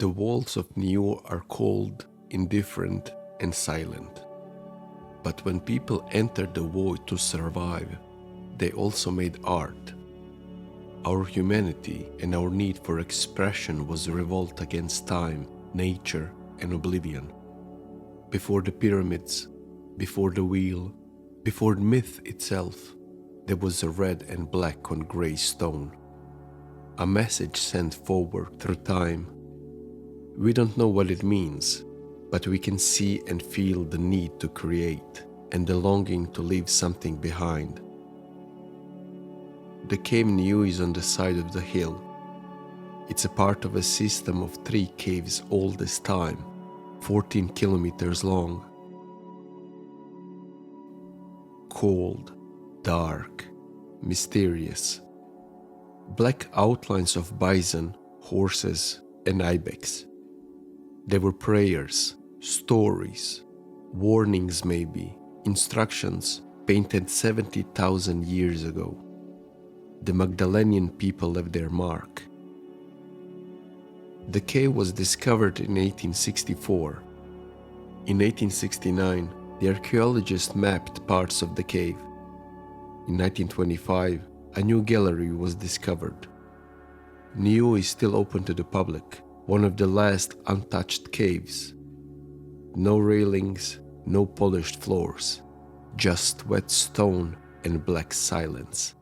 The walls of Niaux are cold, indifferent, and silent. But when people entered the void to survive, they also made art. Our humanity and our need for expression was a revolt against time, nature, and oblivion. Before the pyramids, before the wheel, before myth itself, there was a red and black on grey stone. A message sent forward through time. We don't know what it means, but we can see and feel the need to create and the longing to leave something behind. The cave Niaux is on the side of the hill. It's a part of a system of 3 caves old as time, 14 kilometers long. Cold, dark, mysterious. Black outlines of bison, horses, and ibex. They were prayers, stories, warnings maybe, instructions painted 70,000 years ago. The Magdalenian people left their mark. The cave was discovered in 1864. In 1869, the archaeologists mapped parts of the cave. In 1925, a new gallery was discovered. Niaux is still open to the public, one of the last untouched caves. No railings, no polished floors, just wet stone and black silence.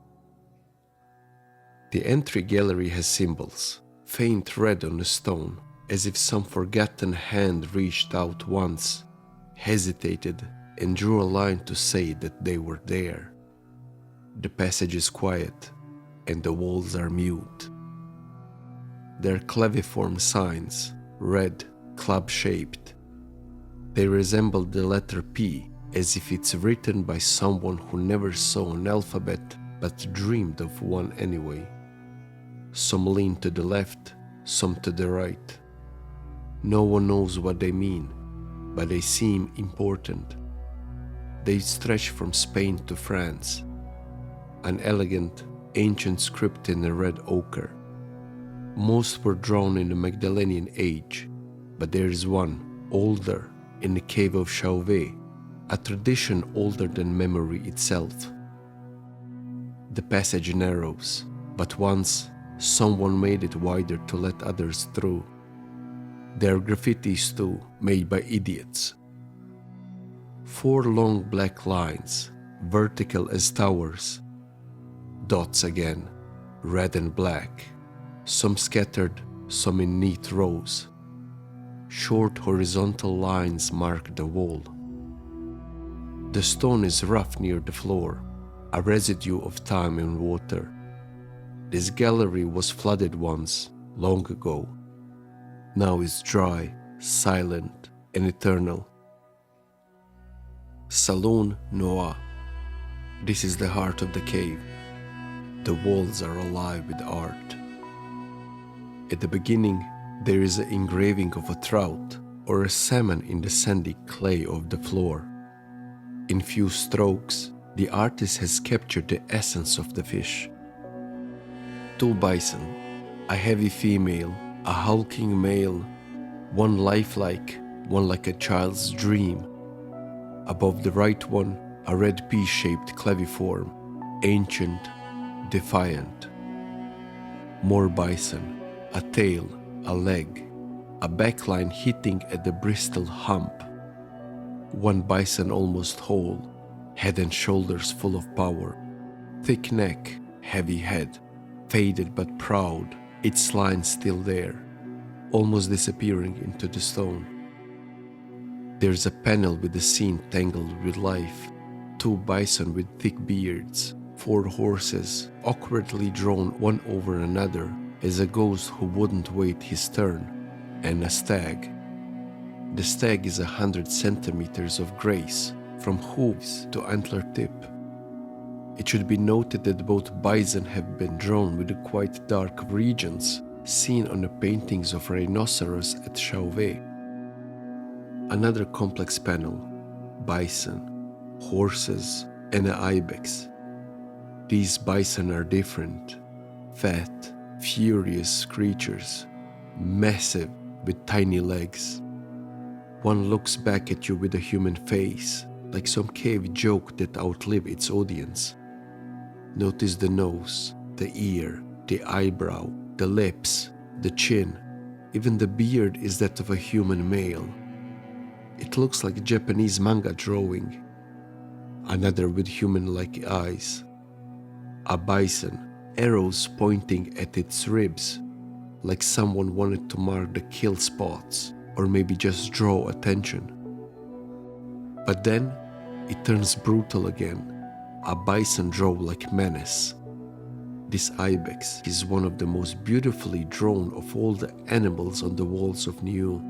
The entry gallery has symbols, faint red on the stone, as if some forgotten hand reached out once, hesitated, and drew a line to say that they were there. The passage is quiet, and the walls are mute. They are claviform signs, red, club-shaped. They resemble the letter P, as if it's written by someone who never saw an alphabet but dreamed of one anyway. Some lean to the left, some to the right. No one knows what they mean, but they seem important. They stretch from Spain to France. An elegant, ancient script in a red ochre. Most were drawn in the Magdalenian age, but there is one, older, in the cave of Chauvet, a tradition older than memory itself. The passage narrows, but once someone made it wider to let others through. There are graffitis too, made by idiots. 4 long black lines, vertical as towers. Dots again, red and black, some scattered, some in neat rows. Short horizontal lines mark the wall. The stone is rough near the floor, a residue of time and water. This gallery was flooded once, long ago. Now it's dry, silent, and eternal. Salon Noir. This is the heart of the cave. The walls are alive with art. At the beginning, there is an engraving of a trout or a salmon in the sandy clay of the floor. In few strokes, the artist has captured the essence of the fish. 2 bison, a heavy female, a hulking male, one lifelike, one like a child's dream. Above the right one, a red pea-shaped claviform, ancient, defiant. More bison, a tail, a leg, a backline hitting at the bristle hump. One bison almost whole, head and shoulders full of power, thick neck, heavy head, faded but proud, its line still there, almost disappearing into the stone. There's a panel with the scene tangled with life, 2 bison with thick beards, 4 horses, awkwardly drawn one over another as a ghost who wouldn't wait his turn, and a stag. The stag is 100 centimeters of grace, from hooves to antler tip. It should be noted that both bison have been drawn with the quite dark regions seen on the paintings of rhinoceros at Chauvet. Another complex panel, bison, horses, and an ibex. These bison are different, fat, furious creatures, massive, with tiny legs. One looks back at you with a human face, like some cave joke that outlived its audience. Notice the nose, the ear, the eyebrow, the lips, the chin. Even the beard is that of a human male. It looks like a Japanese manga drawing. Another with human-like eyes. A bison, arrows pointing at its ribs, like someone wanted to mark the kill spots or maybe just draw attention. But then it turns brutal again. A bison draw like menace. This ibex is one of the most beautifully drawn of all the animals on the walls of Niaux,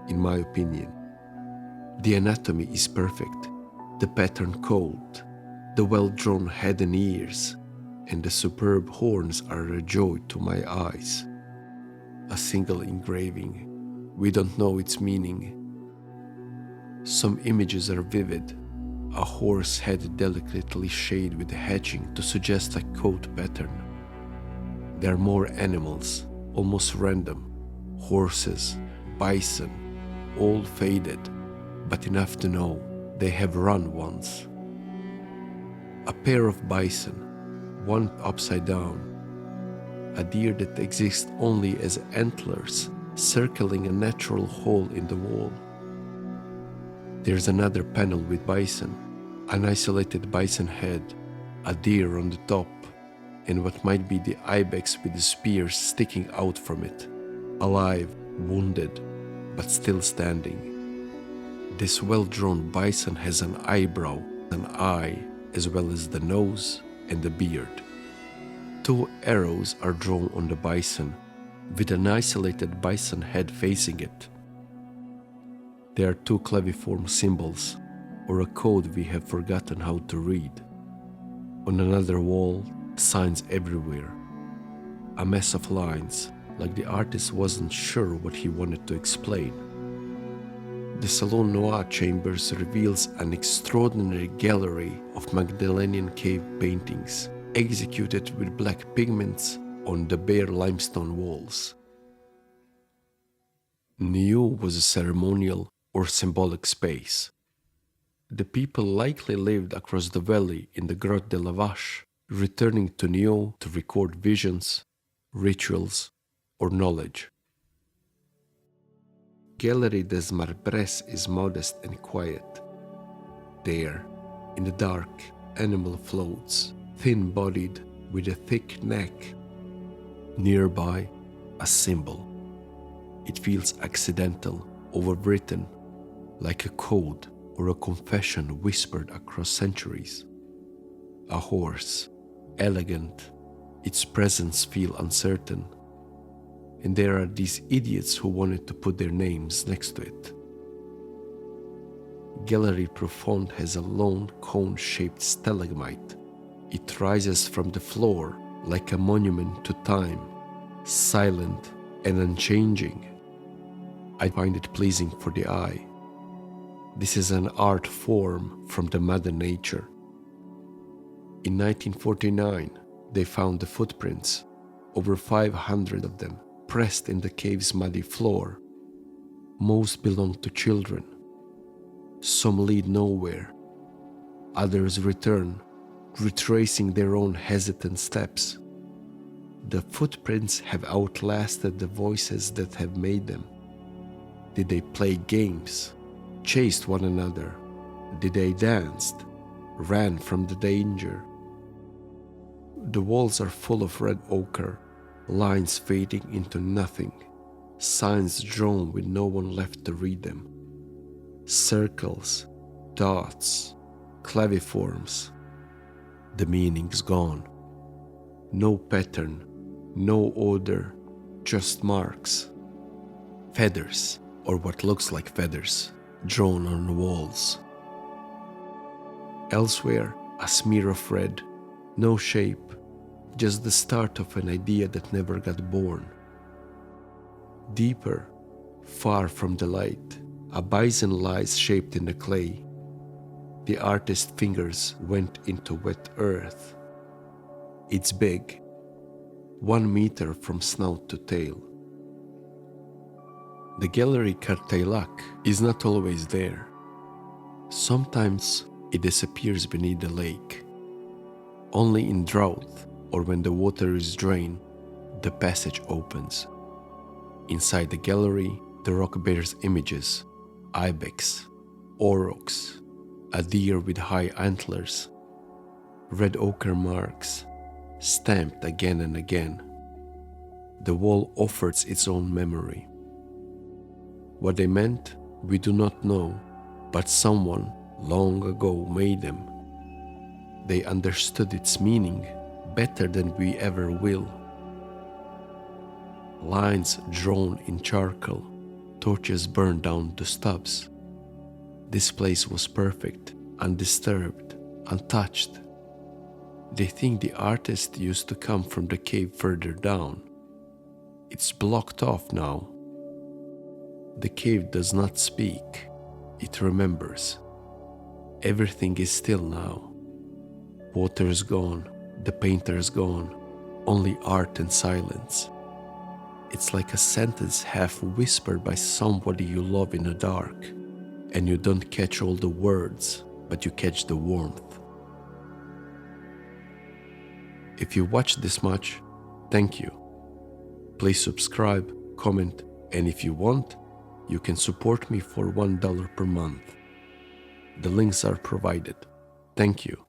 in my opinion. The anatomy is perfect, the pattern cold, the well-drawn head and ears, and the superb horns are a joy to my eyes. A single engraving, we don't know its meaning. Some images are vivid, a horse head delicately shaded with hatching to suggest a coat pattern. There are more animals, almost random, horses, bison, all faded, but enough to know they have run once. A pair of bison, one upside down, a deer that exists only as antlers circling a natural hole in the wall. There's another panel with bison, an isolated bison head, a deer on the top, and what might be the ibex with the spears sticking out from it, alive, wounded, but still standing. This well-drawn bison has an eyebrow, an eye, as well as the nose and the beard. 2 arrows are drawn on the bison, with an isolated bison head facing it. There are 2 claviform symbols, or a code we have forgotten how to read. On another wall, signs everywhere. A mess of lines, like the artist wasn't sure what he wanted to explain. The Salon Noir chambers reveals an extraordinary gallery of Magdalenian cave paintings, executed with black pigments on the bare limestone walls. Niaux was a ceremonial or symbolic space. The people likely lived across the valley in the Grotte de la Vache, returning to Niaux to record visions, rituals, or knowledge. Galerie des Marbres is modest and quiet. There, in the dark, animal floats, thin-bodied with a thick neck. Nearby, a symbol. It feels accidental, overwritten, like a code or a confession whispered across centuries. A horse, elegant, its presence feels uncertain. And there are these idiots who wanted to put their names next to it. Galerie Profonde has a lone cone-shaped stalagmite. It rises from the floor like a monument to time, silent and unchanging. I find it pleasing for the eye. This is an art form from the Mother Nature. In 1949, they found the footprints, over 500 of them, pressed in the cave's muddy floor. Most belong to children. Some lead nowhere. Others return, retracing their own hesitant steps. The footprints have outlasted the voices that have made them. Did they play games, chased one another? Did they dance, ran from the danger? The walls are full of red ochre, lines fading into nothing, signs drawn with no one left to read them. Circles, dots, claviforms. The meaning's gone. No pattern, no order, just marks. Feathers, or what looks like feathers, drawn on the walls. Elsewhere, a smear of red, no shape, just the start of an idea that never got born. Deeper, far from the light, a bison lies shaped in the clay. The artist's fingers went into wet earth. It's big, 1 meter from snout to tail. The gallery Kartaylak is not always there. Sometimes it disappears beneath the lake. Only in drought or when the water is drained, the passage opens. Inside the gallery, the rock bears images: ibex, aurochs, a deer with high antlers, red ochre marks, stamped again and again. The wall offers its own memory. What they meant, we do not know, but someone long ago made them. They understood its meaning better than we ever will. Lines drawn in charcoal, torches burned down to stubs. This place was perfect, undisturbed, untouched. They think the artist used to come from the cave further down. It's blocked off now. The cave does not speak, it remembers. Everything is still now. Water's gone, the painter's gone, only art and silence. It's like a sentence half whispered by somebody you love in the dark, and you don't catch all the words, but you catch the warmth. If you watched this much, thank you. Please subscribe, comment, and if you want, you can support me for $1 per month. The links are provided. Thank you.